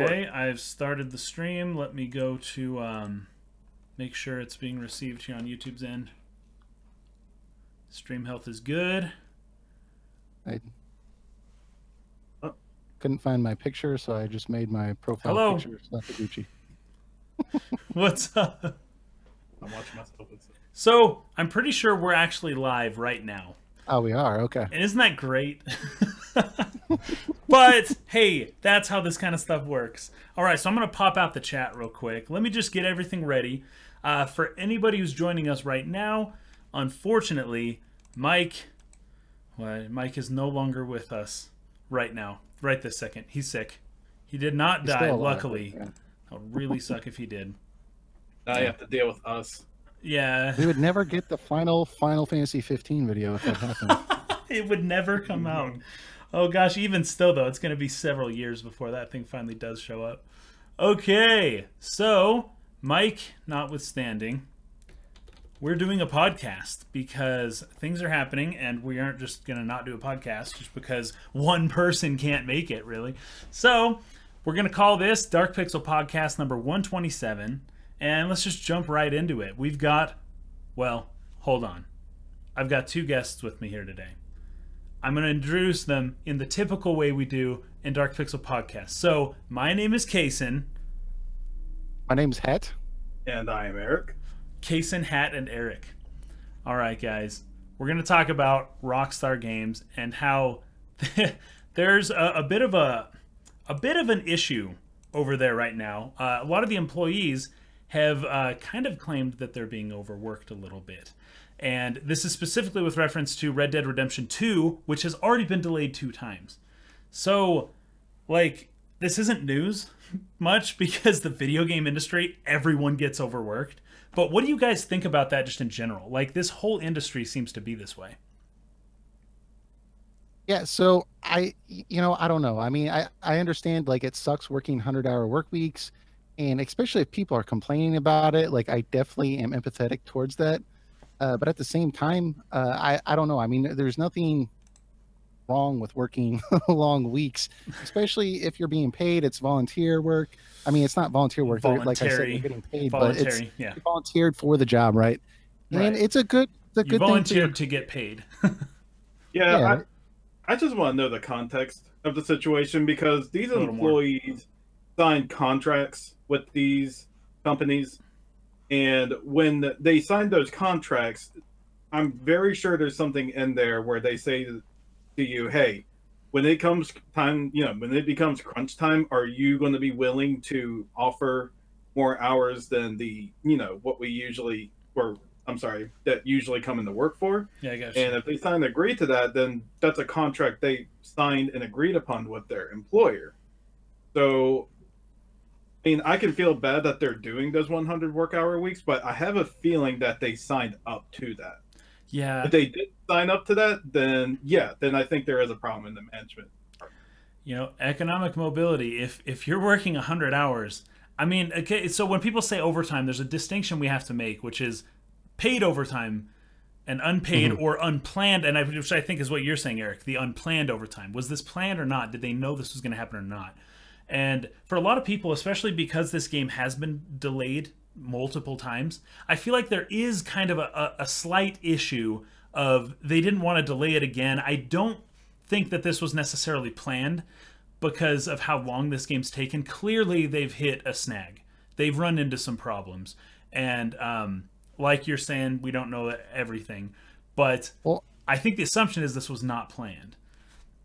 Okay, I've started the stream. Let me go to make sure it's being received here on YouTube's end. Stream health is good. I couldn't find my picture, so I just made my profile picture Sakaguchi. What's up? I'm watching myself. So, I'm pretty sure we're actually live right now. Oh, we are? Okay. And isn't that great? But, hey, that's how this kind of stuff works. All right, so I'm going to pop out the chat real quick. Let me just get everything ready. For anybody who's joining us right now, unfortunately, Mike is no longer with us right now, right this second. He's sick. He did not die, luckily. Yeah. That would really suck if he did. Now you have to deal with us. Yeah. We would never get the final Final Fantasy 15 video if that happened. It would never come out. Oh gosh, even still though, it's going to be several years before that thing finally does show up. Okay, so Mike notwithstanding, we're doing a podcast because things are happening and we aren't just going to not do a podcast just because one person can't make it, really. So we're going to call this Dark Pixel Podcast number 127, and let's just jump right into it. We've got, well, hold on. I've got two guests with me here today. I'm going to introduce them in the typical way we do in Dark Pixel Podcast. So, my name is Kaysen. My name's Het. And I am Eric. Kaysen, Het, and Eric. All right, guys. We're going to talk about Rockstar Games and how there's a bit of an issue over there right now. A lot of the employees have kind of claimed that they're being overworked a little bit. And this is specifically with reference to Red Dead Redemption 2, which has already been delayed 2 times. So, like, this isn't news much because the video game industry, everyone gets overworked. But what do you guys think about that just in general? Like, this whole industry seems to be this way. Yeah, so I don't know. I mean, I understand, like, it sucks working 100-hour work weeks, and especially if people are complaining about it, like, I definitely am empathetic towards that. But at the same time, I don't know. I mean, there's nothing wrong with working long weeks, especially if you're being paid. It's volunteer work. I mean, it's not volunteer work. Like I said, you're getting paid, but it's you volunteered for the job, right? And it's a good thing. You volunteered to get paid. Yeah. I just want to know the context of the situation because these employees signed contracts with these companies. And when they signed those contracts, I'm very sure there's something in there where they say to you, hey, when it comes time, when it becomes crunch time, are you going to be willing to offer more hours than the, what we usually, that usually come into work for? Yeah, I got you. And if they sign and agree to that, then that's a contract they signed and agreed upon with their employer. So, I mean, I can feel bad that they're doing those 100 work hour weeks, but I have a feeling that they signed up to that. Yeah. If they did sign up to that, then I think there is a problem in the management. Economic mobility. If you're working 100 hours, I mean, okay, so when people say overtime, there's a distinction we have to make, which is paid overtime and unpaid or unplanned, and which I think is what you're saying, Eric, the unplanned overtime. Was this planned or not? Did they know this was going to happen or not? And for a lot of people, especially because this game has been delayed multiple times, I feel like there is kind of a slight issue of they didn't want to delay it again. I don't think that this was necessarily planned because of how long this game's taken. Clearly, they've hit a snag. They've run into some problems. And like you're saying, we don't know everything. But I think the assumption is this was not planned.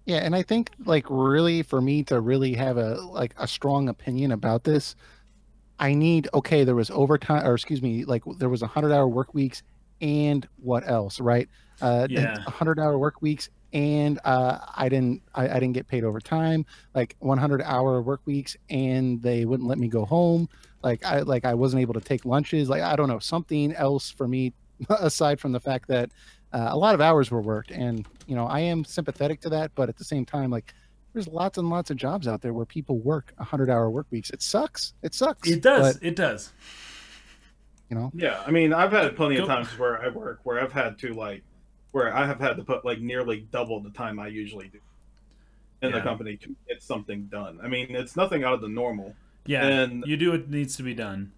Yeah, and I think, like, really, for me to really have a strong opinion about this, I need, there was overtime, or excuse me, like, there was 100-hour work weeks, and what else, right? 100-hour work weeks, and I didn't get paid overtime, like 100-hour work weeks, and they wouldn't let me go home, like I wasn't able to take lunches, like, I don't know, something else for me, aside from the fact that a lot of hours were worked, and I am sympathetic to that, but at the same time, like, there's lots and lots of jobs out there where people work 100-hour work weeks. It sucks. It sucks. It does. It does. Yeah, I mean, I've had plenty of times where I work where I've had to where I have had to put like nearly double the time I usually do. in the company to get something done. I mean, it's nothing out of the normal. Yeah, and you do what needs to be done.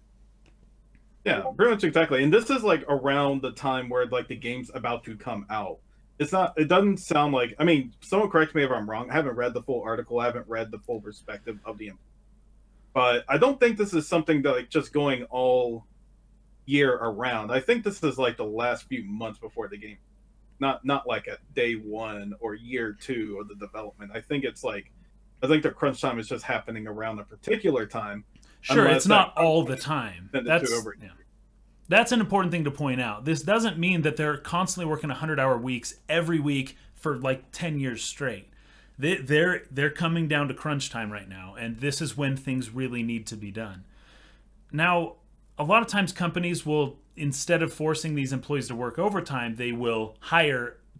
Yeah, pretty much exactly. And this is like around the time where like the game's about to come out. It's not. It doesn't sound like. I mean, someone correct me if I'm wrong. I haven't read the full article. I haven't read the full perspective of the. But I don't think this is something that like just going all year around. I think this is like the last few months before the game, not like at day one or year two of the development. I think it's like, I think the crunch time is just happening around a particular time. Sure, it's not all the time. That's an important thing to point out. This doesn't mean that they're constantly working 100-hour weeks every week for like 10 years straight. They're coming down to crunch time right now, and this is when things really need to be done. Now, a lot of times companies will, instead of forcing these employees to work overtime, they will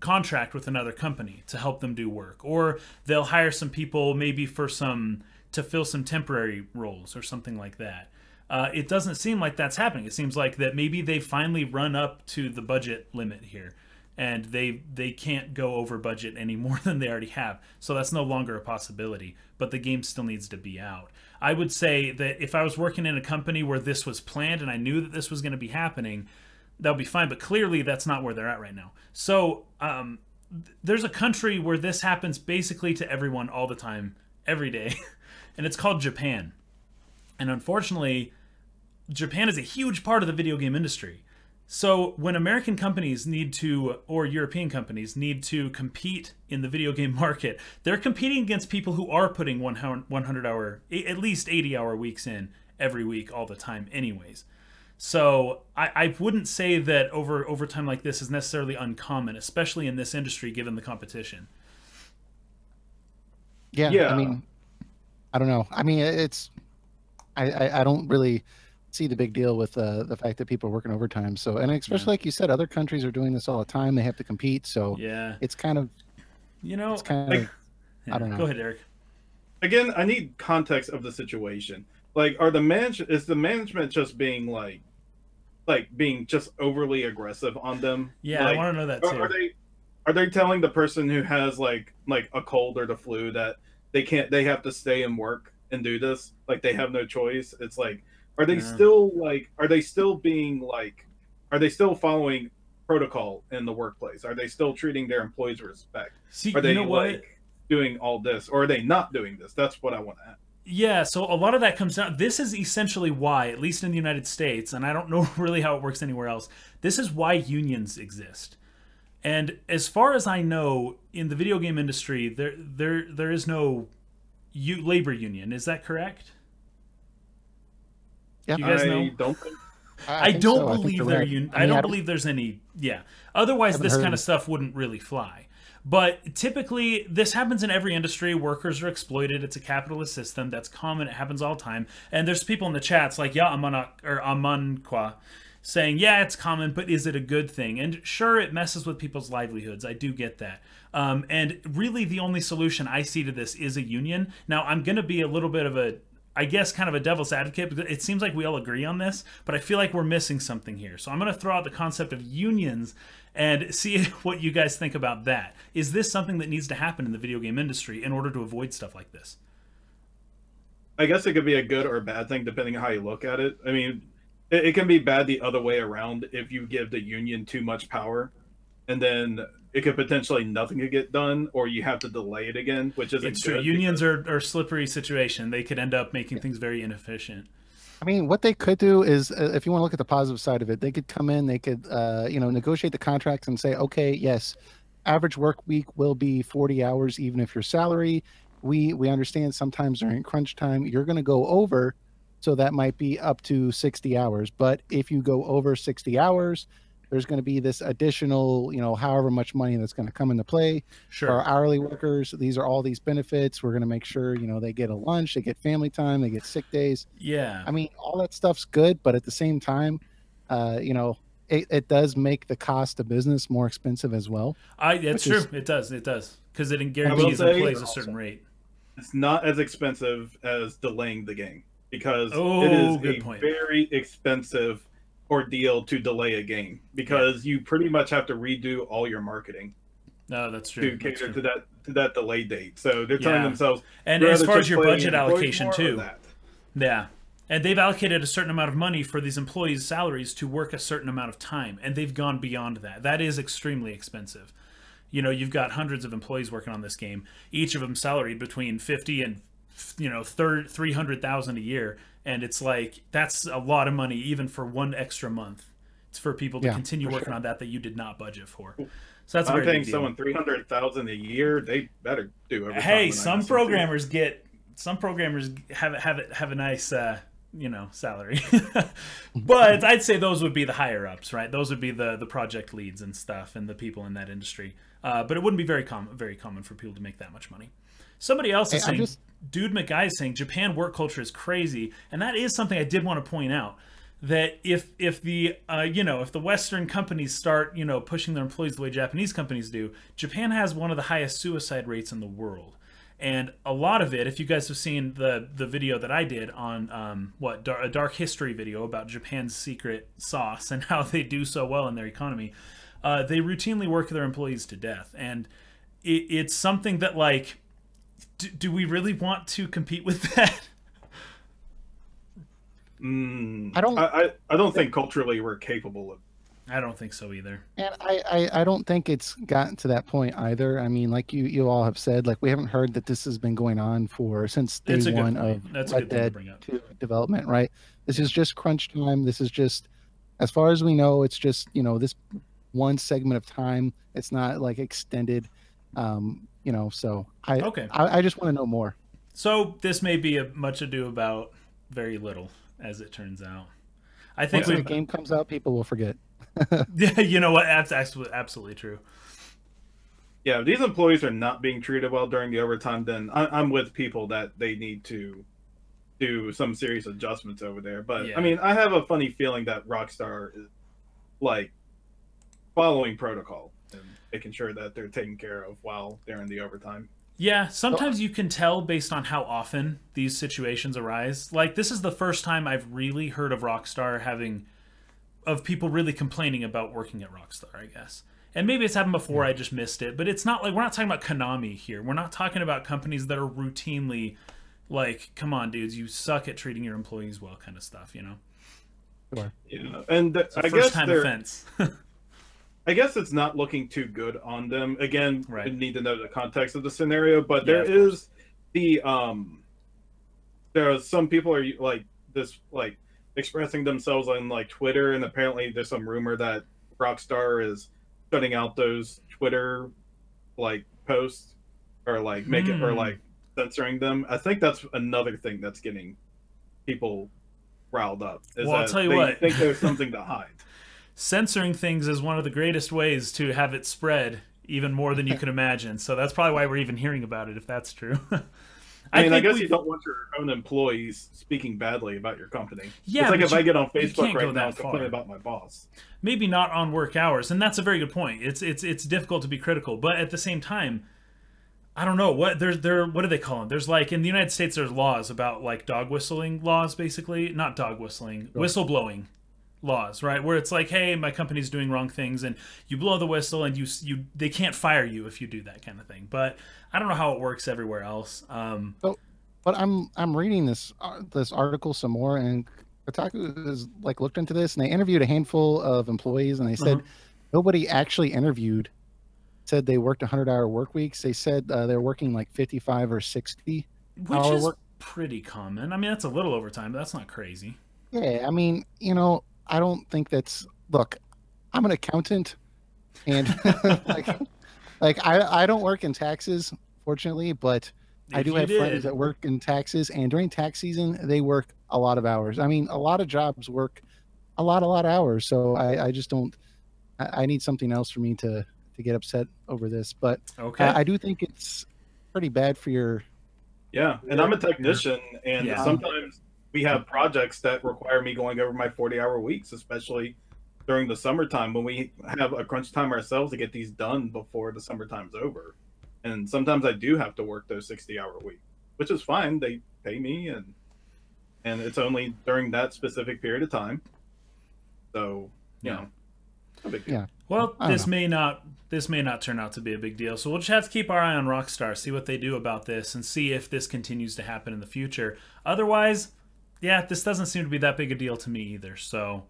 contract with another company to help them do work, or they'll hire some people maybe to fill some temporary roles or something like that. It doesn't seem like that's happening. It seems like that maybe they finally run up to the budget limit here, and they can't go over budget any more than they already have. So that's no longer a possibility, but the game still needs to be out. I would say that if I was working in a company where this was planned and I knew that this was going to be happening, that would be fine. But clearly that's not where they're at right now. So there's a country where this happens basically to everyone all the time, every day, and it's called Japan. And unfortunately, Japan is a huge part of the video game industry. So when American companies or European companies need to compete in the video game market, they're competing against people who are putting 100-hour, at least 80-hour weeks in every week all the time anyways. So I wouldn't say that overtime like this is necessarily uncommon, especially in this industry, given the competition. Yeah. I mean, I don't know. I mean, I don't really see the big deal with the fact that people are working overtime. So, and especially like you said, other countries are doing this all the time. They have to compete. So it's kind of, it's kind of, I don't know. Go ahead, Eric. Again, I need context of the situation. Like, is the management just being like being just overly aggressive on them? Yeah, like, I want to know that too. Are they telling the person who has like a cold or the flu that they have to stay and work and do this? Like, they have no choice? It's like, are they still following protocol in the workplace? Are they still treating their employees with respect? Are they doing all this, or are they not doing this? That's what I want to ask. Yeah, so a lot of that comes down. This is essentially why, at least in the United States, and I don't know really how it works anywhere else, this is why unions exist. And as far as I know, in the video game industry, there is no labor union. Is that correct? Yeah, you guys know? I don't believe there's any. Yeah. Otherwise, this kind of stuff wouldn't really fly. But typically, this happens in every industry. Workers are exploited. It's a capitalist system. That's common. It happens all the time. And there's people in the chats like, yeah, Amankwa, saying, yeah, it's common, but is it a good thing? And sure, it messes with people's livelihoods. I do get that. And really, the only solution I see to this is a union. Now, I'm going to be a little bit of I guess kind of a devil's advocate, because it seems like we all agree on this, but I feel like we're missing something here. So I'm going to throw out the concept of unions and see what you guys think about that. Is this something that needs to happen in the video game industry in order to avoid stuff like this? I guess it could be a good or a bad thing depending on how you look at it. I mean, it can be bad the other way around if you give the union too much power, and then it could potentially nothing could get done, or you have to delay it again, which isn't It's true. Unions are a slippery situation. They could end up making things very inefficient. I mean, what they could do is, if you want to look at the positive side of it, they could come in, they could, negotiate the contracts and say, okay, yes, average work week will be 40 hours, even if your salary. We understand sometimes during crunch time, you're going to go over, so that might be up to 60 hours. But if you go over 60 hours, there's going to be this additional, however much money that's going to come into play. Sure. For our hourly workers, these are all these benefits. We're going to make sure, they get a lunch, they get family time, they get sick days. Yeah. I mean, all that stuff's good, but at the same time, it does make the cost of business more expensive as well. It's true. It does. Because it guarantees employees a certain rate. It's not as expensive as delaying the game, because it is a very expensive ordeal to delay a game, because you pretty much have to redo all your marketing. No, that's true. To cater to that delay date. So they're telling themselves, and as far as your budget allocation too, yeah. And they've allocated a certain amount of money for these employees' salaries to work a certain amount of time, and they've gone beyond that. That is extremely expensive. You know, you've got hundreds of employees working on this game, each of them salaried between 50 and 300,000 a year, and it's like that's a lot of money even for one extra month. It's for people to continue working on that you did not budget for. So that's I'm paying someone 300,000 a year. They better do everything. Hey, some programmers have a nice salary. But I'd say those would be the higher ups, right? Those would be the project leads and stuff, and the people in that industry. But it wouldn't be very common for people to make that much money. Somebody else is saying, Dude McGuy is saying, Japan work culture is crazy, and that is something I did want to point out. That if the Western companies start pushing their employees the way Japanese companies do, Japan has one of the highest suicide rates in the world. And a lot of it, if you guys have seen the video that I did on a dark history video about Japan's secret sauce and how they do so well in their economy, they routinely work their employees to death. And it's something that, like, do we really want to compete with that? I don't think culturally we're capable of. I don't think so either. And I don't think it's gotten to that point either. I mean, like you all have said, like we haven't heard that this has been going on since day one of Red Dead 2 development, right? This is just crunch time. This is just, as far as we know, it's just, this one segment of time. It's not like extended, so I just want to know more. So this may be much ado about very little, as it turns out. I think when the game comes out, people will forget. Yeah, you know what? That's absolutely true. Yeah, if these employees are not being treated well during the overtime, then I'm with people that they need to do some serious adjustments over there. But I mean, I have a funny feeling that Rockstar is like following protocol and making sure that they're taken care of while they're in the overtime. Yeah, sometimes you can tell based on how often these situations arise. Like, this is the first time I've really heard of Rockstar of people really complaining about working at Rockstar, I guess. And maybe it's happened before, I just missed it. But it's not like, we're not talking about Konami here. We're not talking about companies that are routinely like, come on, dudes, you suck at treating your employees well kind of stuff, Sure. Yeah, and it's a first-time offense. I guess it's not looking too good on them. Again, we need to know the context of the scenario, but there is there are some people are like this, like expressing themselves on like Twitter, and apparently there's some rumor that Rockstar is shutting out those Twitter like posts or like or like censoring them. I think that's another thing that's getting people riled up. I'll tell you what. I think there's something to hide. Censoring things is one of the greatest ways to have it spread even more than you can imagine. So that's probably why we're even hearing about it, if that's true. I guess you don't want your own employees speaking badly about your company. Yeah, it's like if I get on Facebook right now and complain about my boss. Maybe not on work hours, and that's a very good point. It's difficult to be critical, but at the same time, I don't know what what do they call them? There's like in the United States, there's laws about like dog whistling laws, basically not dog whistling, whistleblowing laws, right? Where it's like, hey, my company's doing wrong things, and you blow the whistle, and they can't fire you if you do that kind of thing. But I don't know how it works everywhere else. But I'm reading this article some more, and Kotaku has like looked into this, and they interviewed a handful of employees, and they said nobody actually interviewed said they worked 100-hour work weeks. They said they're working like 55 or 60. Which is pretty common. I mean, that's a little overtime, but that's not crazy. Yeah, I mean, I don't think that's. Look, I'm an accountant, and I don't work in taxes, fortunately, but I do have friends that work in taxes, and during tax season, they work a lot of hours. I mean, a lot of jobs work a lot of hours, so I just don't. I need something else for me to get upset over this, but I do think it's pretty bad for your. Yeah, and I'm a technician, and sometimes we have projects that require me going over my 40-hour weeks, especially during the summertime when we have a crunch time ourselves to get these done before the summertime's over. And sometimes I do have to work those 60-hour weeks, which is fine. They pay me, and it's only during that specific period of time. So, you know. Yeah. Well, this may not turn out to be a big deal. So we'll just have to keep our eye on Rockstar, see what they do about this, and see if this continues to happen in the future. Otherwise, yeah, this doesn't seem to be that big a deal to me either. So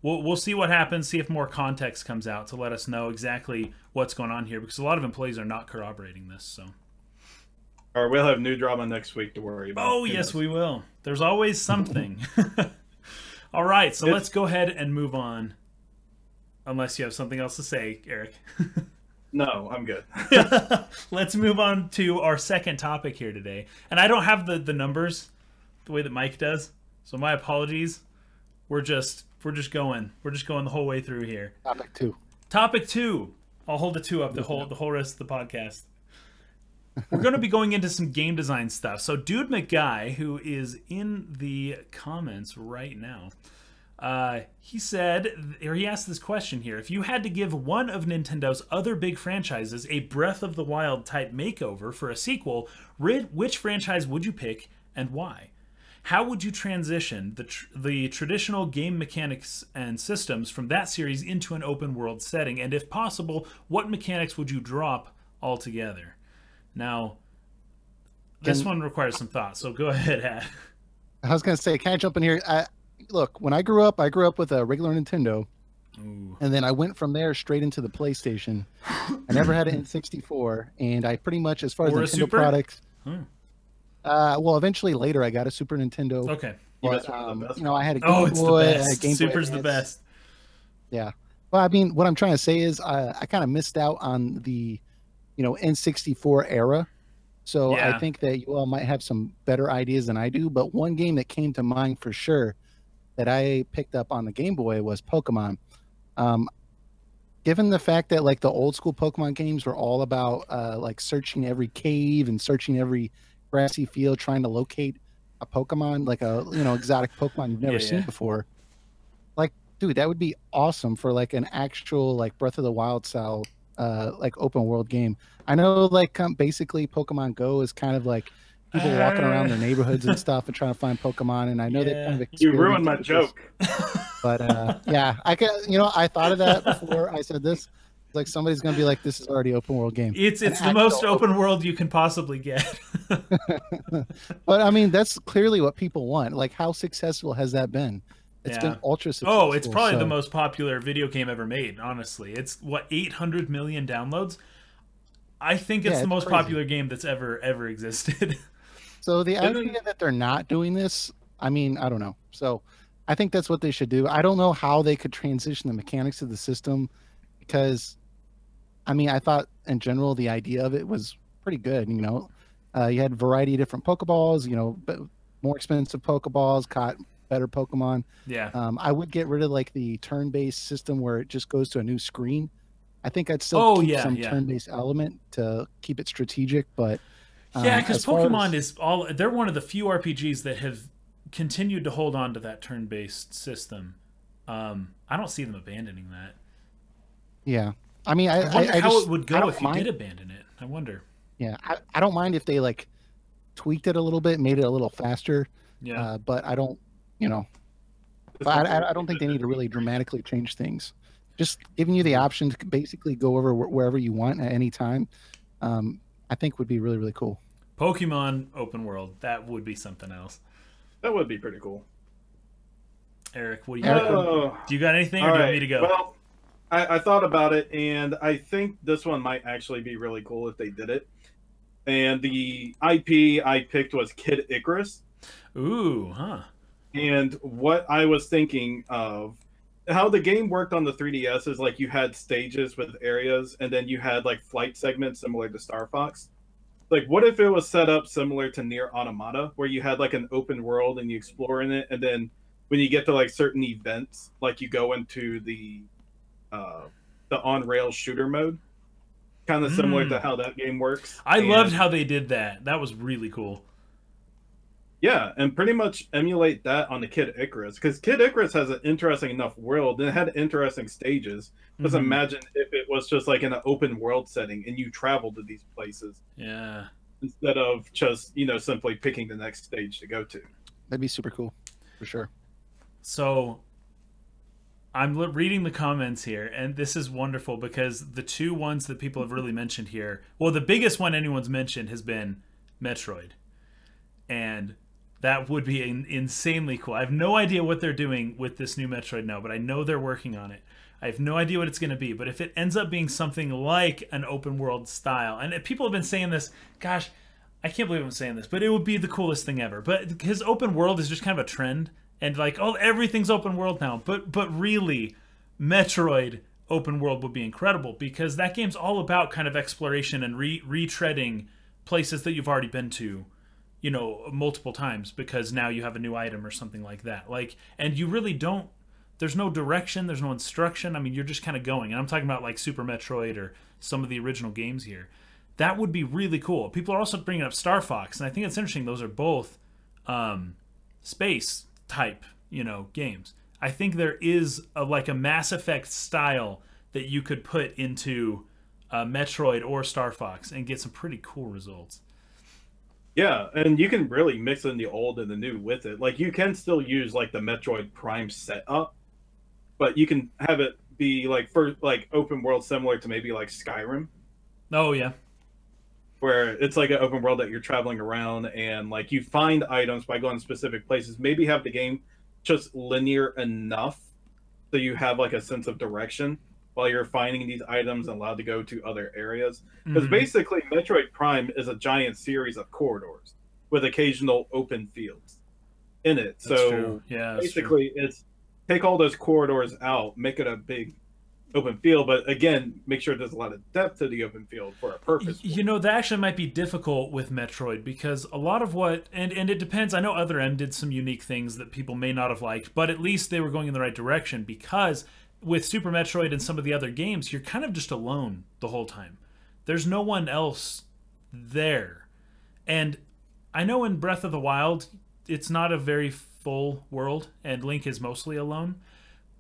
we'll see what happens, see if more context comes out to let us know exactly what's going on here, because a lot of employees are not corroborating this. So. Or we'll have new drama next week to worry about. Oh, yes, we will. There's always something. All right, so let's go ahead and move on. Unless you have something else to say, Eric. No, I'm good. Let's move on to our second topic here today. And I don't have the numbers the way that Mike does, so my apologies. We're just going. We're just going the whole way through here. Topic 2. I'll hold the 2 up the whole rest of the podcast. We're going to be going into some game design stuff. So Dude McGuy, who is in the comments right now, he said, or he asked this question here: if you had to give one of Nintendo's other big franchises a Breath of the Wild type makeover for a sequel, which franchise would you pick and why? How would you transition the traditional game mechanics and systems from that series into an open world setting? And if possible, what mechanics would you drop altogether? Now, this one requires some thought, so go ahead, Hat. I was going to say, can I jump in here? Look, when I grew up with a regular Nintendo, and then I went from there straight into the PlayStation. I never had an N64, and I pretty much, as far as Nintendo products, well, eventually later I got a Super Nintendo. Okay. But, I had a Game Boy. The best. Super's the best. Yeah. Well, I mean, what I'm trying to say is I kind of missed out on the N64 era. So I think that you all might have some better ideas than I do. But one game that came to mind for sure that I picked up on the Game Boy was Pokemon. Given the fact that like the old school Pokemon games were all about like searching every cave and searching every grassy field, trying to locate a Pokemon, like a exotic Pokemon you've never seen before. Like, dude, that would be awesome for like an actual like Breath of the Wild style like open world game. I know like basically Pokemon Go is kind of like people walking around their neighborhoods and stuff and trying to find Pokemon, and I know they kind of you ruined my joke. But yeah, I can I thought of that before I said this. Like somebody's gonna be like, this is already open world game. It's the most open world you can possibly get. But I mean, that's clearly what people want. Like, how successful has that been? It's been ultra successful. Oh, it's probably the most popular video game ever made, honestly. It's 800 million downloads. I think it's the most popular game that's ever existed. So the idea that they're not doing this, I mean, I don't know. So I think that's what they should do. I don't know how they could transition the mechanics of the system, because I mean, I thought in general the idea of it was pretty good. You had a variety of different Pokeballs, but more expensive Pokeballs caught better Pokemon. Yeah. I would get rid of like the turn-based system where it just goes to a new screen. I think I'd still keep some turn-based element to keep it strategic, but because Pokemon they're one of the few RPGs that have continued to hold on to that turn-based system. I don't see them abandoning that. Yeah. I mean, I wonder how it would go if you did abandon it. I wonder. Yeah, I don't mind if they like tweaked it a little bit, made it a little faster. Yeah. But I don't, but I don't think they need to really dramatically change things. Just giving you the option to basically go over wherever you want at any time, I think would be really, really cool. Pokemon open world, that would be something else. That would be pretty cool. Eric, what do you got? Do you got anything, or do you want me to go? Well, I thought about it, and I think this one might actually be really cool if they did it. And the IP I picked was Kid Icarus. Ooh, huh. And what I was thinking of, how the game worked on the 3DS is like you had stages with areas, and then you had like flight segments similar to Star Fox. Like, what if it was set up similar to Nier Automata, where you had like an open world and you explore in it, and then when you get to like certain events, like you go into the on-rail shooter mode, kind of similar to how that game works. I loved how they did that. That was really cool. Yeah, and pretty much emulate that on the Kid Icarus, because Kid Icarus has an interesting enough world and it had interesting stages. Just imagine if it was just like in an open world setting and you travel to these places. Yeah. Instead of just, simply picking the next stage to go to. That'd be super cool, for sure. So I'm reading the comments here, and this is wonderful because the two ones that people have really mentioned here, well, the biggest one anyone's mentioned has been Metroid. And that would be insanely cool. I have no idea what they're doing with this new Metroid now, but I know they're working on it. I have no idea what it's going to be, but if it ends up being something like an open world style, and people have been saying this, gosh, I can't believe I'm saying this, but it would be the coolest thing ever. But because open world is just kind of a trend, and like, oh, everything's open world now. But really, Metroid open world would be incredible because that game's all about kind of exploration and retreading places that you've already been to, you know, multiple times because now you have a new item or something like that. Like, and you really don't. There's no direction. There's no instruction. I mean, you're just kind of going. And I'm talking about like Super Metroid or some of the original games here. That would be really cool. People are also bringing up Star Fox, and I think it's interesting. Those are both space type, you know, games. I think there is like a Mass Effect style that you could put into Metroid or Star Fox and get some pretty cool results. Yeah, and you can really mix in the old and the new with it. Like, you can still use like the Metroid Prime setup, but you can have it be like for like open world similar to maybe like Skyrim. Oh yeah. Where it's like an open world that you're traveling around and like you find items by going to specific places. Maybe have the game just linear enough so you have like a sense of direction while you're finding these items and allowed to go to other areas. Because basically Metroid Prime is a giant series of corridors with occasional open fields in it. That's true. Yeah, basically it's take all those corridors out, make it a big open field, but again, make sure there's a lot of depth to the open field for a purpose. You know, that actually might be difficult with Metroid because a lot of what, and it depends. I know Other M did some unique things that people may not have liked, but at least they were going in the right direction because with Super Metroid and some of the other games, you're kind of just alone the whole time. There's no one else there. And I know in Breath of the Wild, it's not a very full world and Link is mostly alone,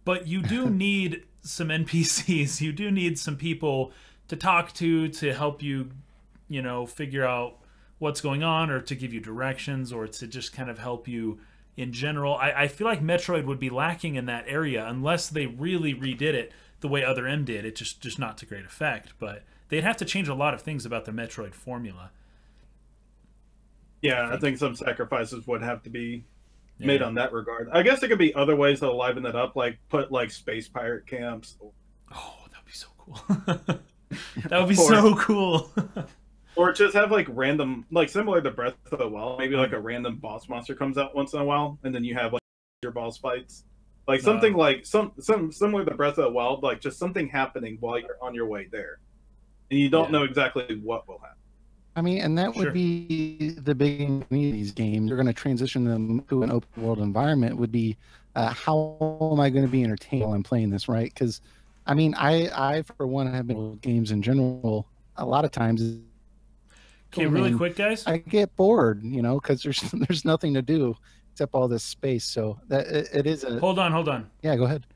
but you do need some NPCs. You do need some people to talk to help you, you know, figure out what's going on or to give you directions or to just kind of help you in general. I feel like Metroid would be lacking in that area unless they really redid it the way Other M did. It just not to great effect, but they'd have to change a lot of things about the Metroid formula. Yeah, I think some sacrifices would have to be made on that regard. I guess there could be other ways to liven it up, like put like space pirate camps. Oh, that'd be so cool. That would be so cool. Or just have like random, like similar to Breath of the Wild, maybe like a random boss monster comes out once in a while, and then you have like your boss fights, like something like some similar to Breath of the Wild, like just something happening while you're on your way there, and you don't know exactly what will happen. I mean, and that would be the big thing of these games. You're going to transition them to an open world environment. Would be how am I going to be entertained while I'm playing this, right? Because I mean, I for one have been with games in general. A lot of times, okay, really quick, guys. I get bored, you know, because there's nothing to do except all this space. So that it is a. Hold on. Yeah, go ahead.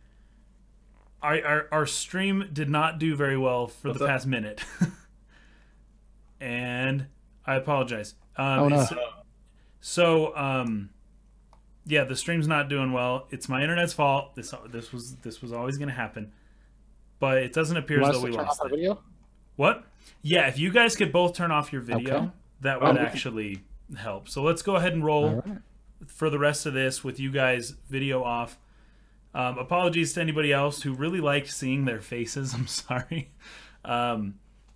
Our stream did not do very well for the past minute. And I apologize. Oh no. Yeah, the stream's not doing well. It's my internet's fault. This was always going to happen, but it doesn't appear as though we lost it. Video? What? Yeah, if you guys could both turn off your video, that would actually help. So let's go ahead and roll for the rest of this with you guys video off. Apologies to anybody else who really liked seeing their faces. I'm sorry.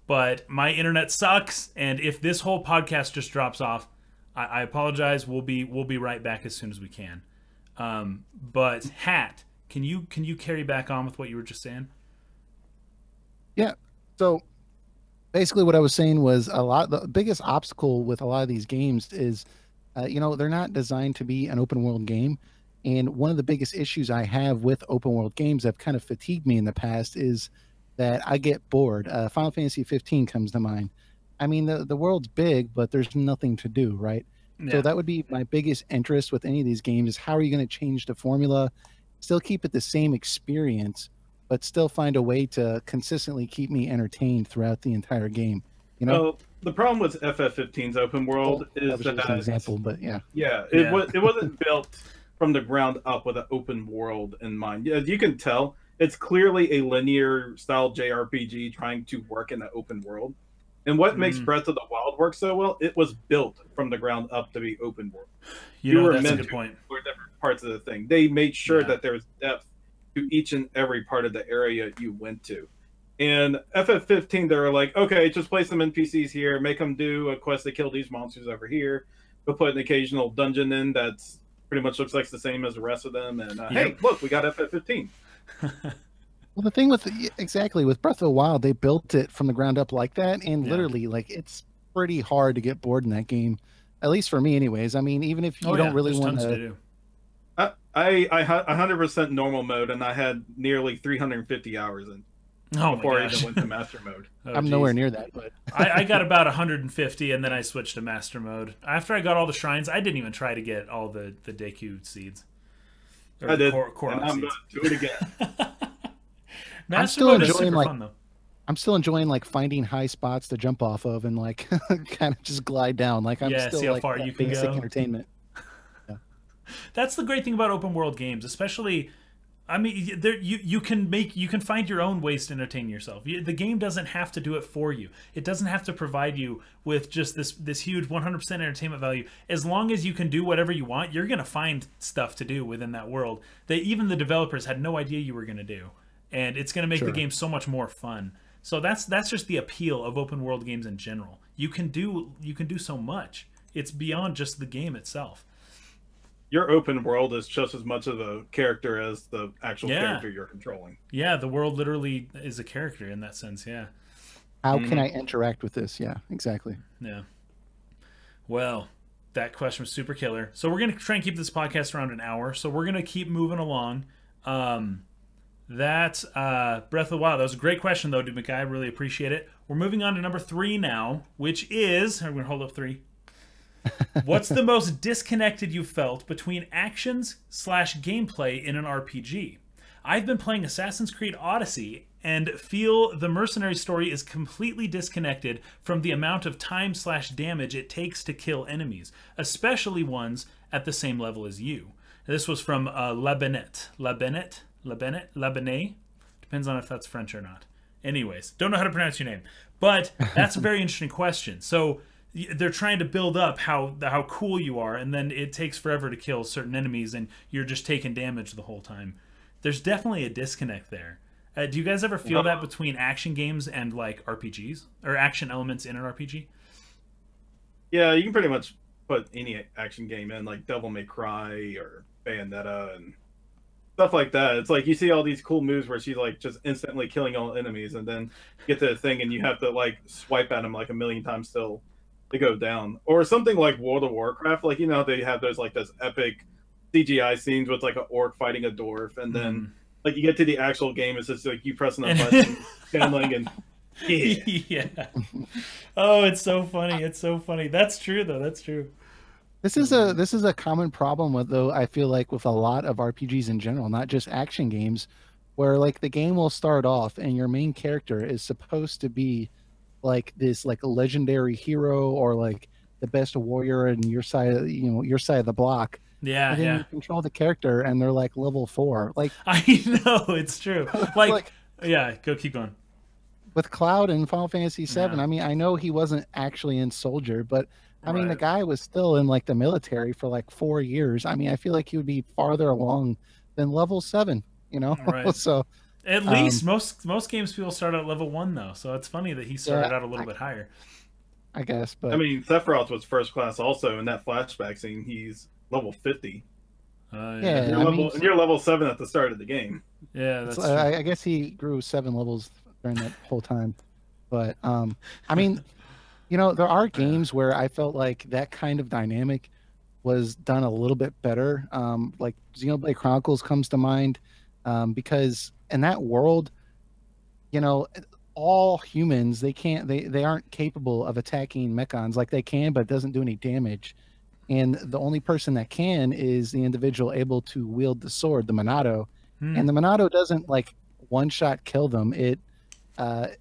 But my internet sucks, and if this whole podcast just drops off, I apologize. We'll be right back as soon as we can. But Hat, can you carry back on with what you were just saying? Yeah. So basically, what I was saying was the biggest obstacle with a lot of these games is, you know, they're not designed to be an open world game. And one of the biggest issues I have with open world games that have kind of fatigued me in the past is that I get bored. Final Fantasy 15 comes to mind. I mean, the world's big, but there's nothing to do, right? Yeah. So that would be my biggest interest with any of these games is how are you going to change the formula, still keep it the same experience, but still find a way to consistently keep me entertained throughout the entire game. You know, well, the problem with FF15's open world is that was just an example, but yeah, it wasn't built from the ground up with an open world in mind. As you can tell, it's clearly a linear style JRPG trying to work in an open world. And what makes Breath of the Wild work so well, it was built from the ground up to be open world. You were that's a good point. For different parts of the thing. They made sure that there's depth to each and every part of the area you went to. And FF15, they were like, okay, just place some NPCs here, make them do a quest to kill these monsters over here. We'll put an occasional dungeon in that's pretty much looks like the same as the rest of them. And hey, look, we got FF15. Well, the thing with with Breath of the Wild, they built it from the ground up like that, and literally, like, it's pretty hard to get bored in that game, at least for me, anyways. I mean, even if you don't really want to do. I 100% normal mode, and I had nearly 350 hours in before I even went to master mode. I'm nowhere near that, but I got about 150, and then I switched to master mode. After I got all the shrines, I didn't even try to get all the Deku seeds. I did, and I'm going to do it again. I'm still enjoying I'm still enjoying like finding high spots to jump off of and like kind of just glide down. Like I'm still see how like far you can basic go. Entertainment. That's the great thing about open world games, especially. I mean, you can find your own ways to entertain yourself. The game doesn't have to do it for you. It doesn't have to provide you with just this huge 100% entertainment value. As long as you can do whatever you want, you're gonna find stuff to do within that world that even the developers had no idea you were gonna do. And it's going to make the game so much more fun. So that's just the appeal of open world games in general. You can do so much. It's beyond just the game itself. Your open world is just as much of a character as the actual character you're controlling. Yeah, the world literally is a character in that sense. Yeah. How can I interact with this? Yeah, exactly. Yeah. Well, that question was super killer. So we're going to try and keep this podcast around an hour. So we're going to keep moving along. That's Breath of the Wild. That was a great question, though, Dude McKay. I really appreciate it. We're moving on to number 3 now, which is... I'm going to hold up 3. What's the most disconnected you've felt between actions/gameplay in an RPG? I've been playing Assassin's Creed Odyssey and feel the mercenary story is completely disconnected from the amount of time/damage it takes to kill enemies, especially ones at the same level as you. This was from Labenet. Labenet? Depends on if that's French or not. Anyways, don't know how to pronounce your name. But that's a very interesting question. So they're trying to build up how cool you are, and then it takes forever to kill certain enemies, and you're just taking damage the whole time. There's definitely a disconnect there. Do you guys ever feel that between action games and like RPGs? Or action elements in an RPG? Yeah, you can pretty much put any action game in, like Devil May Cry or Bayonetta and stuff like that. It's like you see all these cool moves where she's like just instantly killing all enemies, and then you get to the thing and you have to like swipe at them like a million times still to go down. Or something like World of Warcraft, like, you know, they have those like those epic CGI scenes with like an orc fighting a dwarf, and then like you get to the actual game, it's just like you pressing a button, channeling, and yeah. Oh, it's so funny. It's so funny. That's true though. That's true. This is a common problem with, though, I feel like with a lot of RPGs in general, not just action games, where like the game will start off and your main character is supposed to be like this like a legendary hero or like the best warrior in your side, your side of the block. Yeah, and then you control the character and they're like level 4. Like I know, it's true. Like yeah, keep going. With Cloud in Final Fantasy VII, I mean, I know he wasn't actually in Soldier, but I mean, the guy was still in like the military for like 4 years. I mean, I feel like he would be farther along than level 7, Right. So at least most games people start at level 1 though. So it's funny that he started out a little bit higher. I guess, but I mean, Sephiroth was first class also in that flashback scene. He's level 50. Yeah, you're level 7 at the start of the game. Yeah, that's I guess he grew 7 levels during that whole time. But I mean, there are games where I felt like that kind of dynamic was done a little bit better. Like Xenoblade Chronicles comes to mind, because in that world, all humans, they aren't capable of attacking mechons. Like they can, but it doesn't do any damage. And the only person that can is the individual able to wield the sword, the Monado. And the Monado doesn't like one-shot kill them.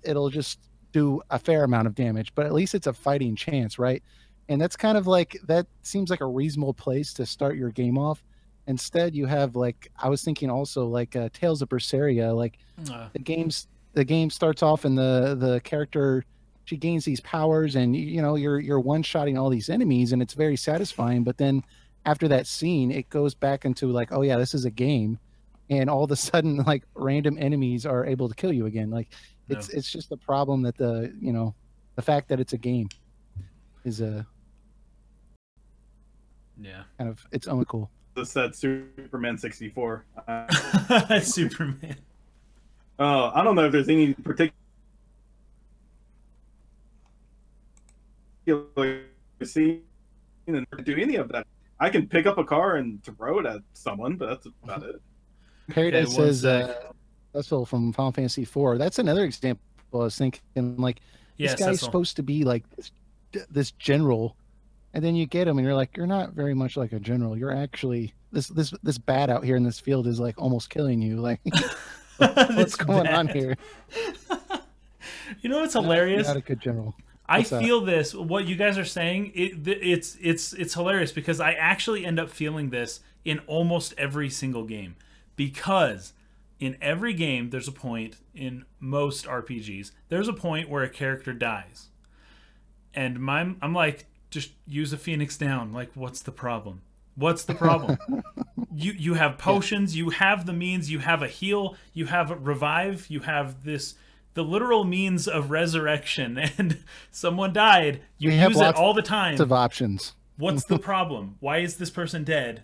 It'll just do a fair amount of damage, but at least it's a fighting chance, right? And that's kind of like, that seems like a reasonable place to start your game off. Instead, you have like I was thinking also like Tales of Berseria. Like the game starts off and the character she gains these powers and you know you're one-shotting all these enemies and it's very satisfying. But then after that scene, it goes back into like, oh yeah, this is a game, and all of a sudden like random enemies are able to kill you again. Like it's just the problem that the fact that it's a game is a kind of its own cool. This said Superman 64. Superman. I don't know if there's any particular scene and do any of that. I can pick up a car and throw it at someone, but that's about it. Paradise says Cecil from Final Fantasy IV. That's another example. I was thinking like this guy's supposed to be like this general, and then you get him and you're like, you're not very much like a general. You're actually this bat out here in this field is like almost killing you. Like what's going on here? You know what's hilarious? Not a good general. I feel this. What you guys are saying, it's hilarious because I actually end up feeling this in almost every single game, because in every game there's a point, in most RPGs there's a point where a character dies, and I'm like, just use a Phoenix down. Like, what's the problem? What's the problem? you have potions, you have the means, you have a heal, you have a revive, you have the literal means of resurrection, and someone died. You use it all the time. Lots of options. What's the problem? Why is this person dead?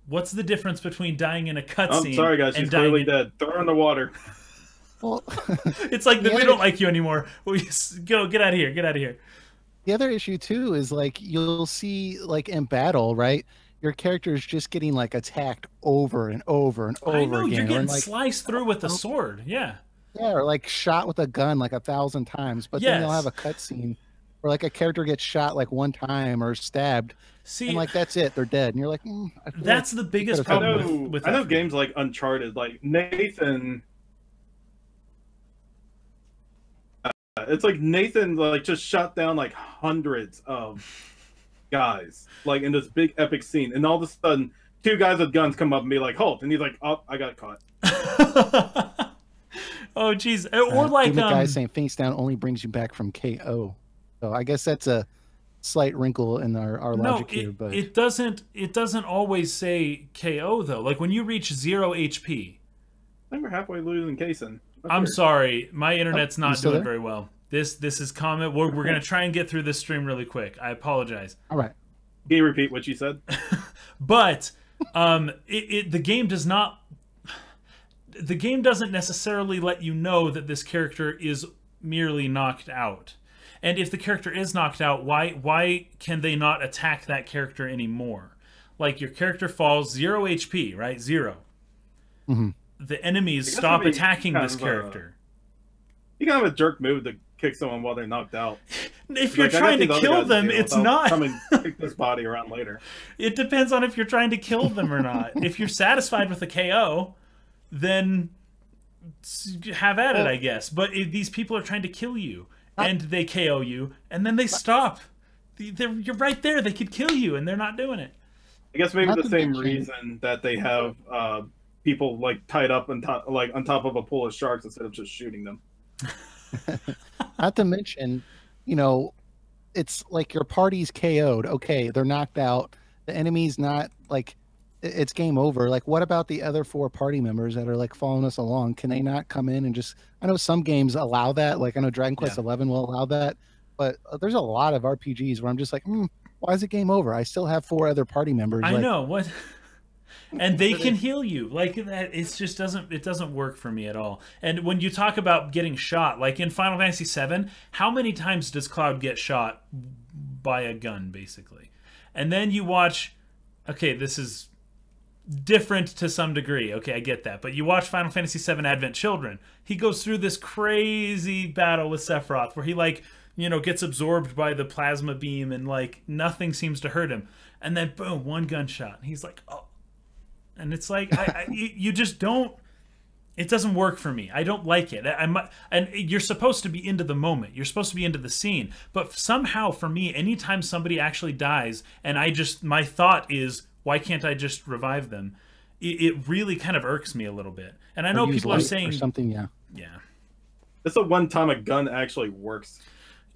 What's the difference between dying in a cutscene? I'm sorry, guys. She's clearly dead. Throw her in the water. Well, it's like we don't like you anymore. Go, get out of here. Get out of here. The other issue too is like you'll see like in battle, right? Your character is just getting like attacked over and over and over I know, again. You're getting like, sliced through with a sword. Yeah. Yeah, or like shot with a gun like 1,000 times. But then they'll have a cutscene where like a character gets shot like one time or stabbed. See, and like that's it, they're dead. And you're like, that's the biggest problem with I know games like Uncharted, like Nathan. It's like Nathan like just shot down like hundreds of guys like in this big epic scene, and all of a sudden 2 guys with guns come up and be like, halt, and he's like, oh, I got caught. Oh geez, or like the guy saying Phoenix down only brings you back from KO. So I guess that's a slight wrinkle in our logic here, but it doesn't always say KO though. Like when you reach 0 HP. I think we're halfway losing Kason. I'm sorry, my internet's not doing very well. This is comment. We're gonna try and get through this stream really quick. I apologize. All right. Can you repeat what you said? But the game does not. The game doesn't necessarily let you know that this character is merely knocked out. And if the character is knocked out, why can they not attack that character anymore? Like your character falls 0 HP, right? 0. Mm-hmm. The enemies stop attacking this character. You can have a jerk move to kick someone while they're knocked out. If you're trying to kill them, it's not. Come and kick this body around later. It depends on if you're trying to kill them or not. If you're satisfied with a KO, then have at it, I guess. But these people are trying to kill you, and they KO you, and then they stop. You're right there. They could kill you, and they're not doing it. I guess maybe the same reason that they have people like tied up on top of a pool of sharks instead of just shooting them. Not to mention, it's like your party's KO'd. Okay, they're knocked out. The enemy's not like it's game over. Like, what about the other 4 party members that are like following us along? Can they not come in and just? I know some games allow that. Like I know Dragon Quest XI will allow that, but there's a lot of RPGs where I'm just like, why is it game over? I still have 4 other party members. I know what. And they can heal you like that. It just doesn't work for me at all. And when you talk about getting shot, like in Final Fantasy VII, how many times does Cloud get shot by a gun, basically? And then you watch. Okay, this is different to some degree. Okay, I get that. But you watch Final Fantasy VII Advent Children. He goes through this crazy battle with Sephiroth where he gets absorbed by the plasma beam and like nothing seems to hurt him. And then boom, 1 gunshot. And he's like, oh. And it's like, you just don't, it doesn't work for me. I don't like it. And you're supposed to be into the moment. You're supposed to be into the scene. But somehow for me, anytime somebody actually dies and my thought is, Why can't I just revive them? It really kind of irks me a little bit. And I know people are saying something. Yeah. It's the one time a gun actually works.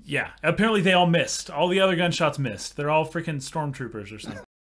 Yeah, apparently they all missed. All the other gunshots missed. They're all freaking stormtroopers or something.